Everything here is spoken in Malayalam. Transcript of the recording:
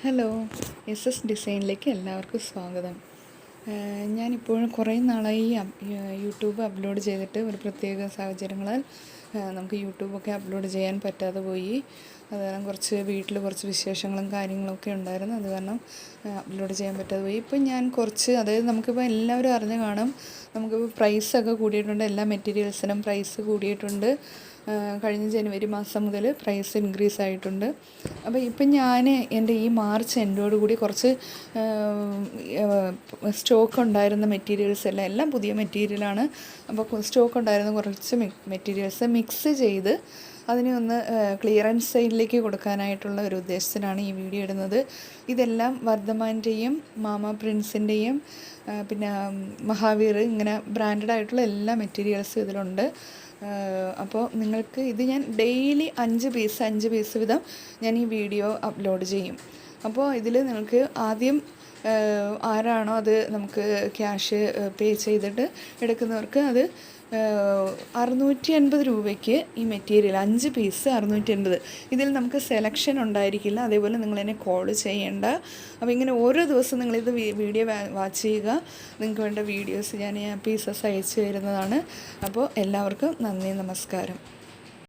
ഹലോ, എസ് ഡിസൈനിലേക്ക് എല്ലാവർക്കും സ്വാഗതം. ഞാനിപ്പോൾ കുറേ നാളായി യൂട്യൂബ് അപ്ലോഡ് ചെയ്തിട്ട് ഒരു പ്രത്യേക സാഹചര്യങ്ങളാൽ നമുക്ക് യൂട്യൂബൊക്കെ അപ്ലോഡ് ചെയ്യാൻ പറ്റാതെ പോയി. അത് കാരണം വീട്ടിൽ കുറച്ച് വിശേഷങ്ങളും കാര്യങ്ങളൊക്കെ ഉണ്ടായിരുന്നു. അത് കാരണം അപ്ലോഡ് ചെയ്യാൻ പറ്റാതെ പോയി. ഇപ്പം ഞാൻ അതായത് നമുക്കിപ്പോൾ എല്ലാവരും അറിഞ്ഞു കാണും, നമുക്കിപ്പോൾ പ്രൈസൊക്കെ കൂടിയിട്ടുണ്ട്. എല്ലാ മെറ്റീരിയൽസിനും പ്രൈസ് കൂടിയിട്ടുണ്ട്. കഴിഞ്ഞ ജനുവരി മാസം മുതൽ പ്രൈസ് ഇൻക്രീസ് ആയിട്ടുണ്ട്. അപ്പോൾ ഇപ്പം ഞാൻ എൻ്റെ ഈ മാർച്ച് എൻഡോട് കൂടി കുറച്ച് സ്റ്റോക്ക് ഉണ്ടായിരുന്ന മെറ്റീരിയൽസ് എല്ലാം പുതിയ മെറ്റീരിയലാണ്. അപ്പോൾ സ്റ്റോക്ക് ഉണ്ടായിരുന്ന കുറച്ച് മെറ്റീരിയൽസ് മിക്സ് ചെയ്ത് അതിനെ ഒന്ന് ക്ലിയറൻസ് സെയിലിലേക്ക് കൊടുക്കാനായിട്ടുള്ള ഒരു ഉദ്ദേശത്തിനാണ് ഈ വീഡിയോ ഇടുന്നത്. ഇതെല്ലാം വർദ്ധമാൻ്റെയും മാമ പ്രിൻസിൻ്റെയും പിന്നെ മഹാവീർ, ഇങ്ങനെ ബ്രാൻഡഡ് ആയിട്ടുള്ള എല്ലാ മെറ്റീരിയൽസും ഇതിലുണ്ട്. അപ്പോൾ നിങ്ങൾക്ക് ഇത് ഞാൻ ഡെയിലി 5 പീസ് വീതം ഞാൻ ഈ വീഡിയോ അപ്ലോഡ് ചെയ്യും. അപ്പോൾ ഇതിൽ നിങ്ങൾക്ക് ആദ്യം ആരാണോ അത് നമുക്ക് ക്യാഷ് പേ ചെയ്തിട്ട് എടുക്കുന്നവർക്ക് അത് 650 രൂപയ്ക്ക് ഈ മെറ്റീരിയൽ 5 പീസ് 650. ഇതിൽ നമുക്ക് സെലക്ഷൻ ഉണ്ടായിരിക്കില്ല. അതേപോലെ നിങ്ങളെന്നെ കോൾ ചെയ്യേണ്ട. അപ്പോൾ ഇങ്ങനെ ഓരോ ദിവസം നിങ്ങളിത് വീഡിയോ വാച്ച് ചെയ്യുക. നിങ്ങൾക്ക് വേണ്ട വീഡിയോസ് ഞാൻ പീസസ് അയച്ചു തരുന്നതാണ്. അപ്പോൾ എല്ലാവർക്കും നന്ദി, നമസ്കാരം.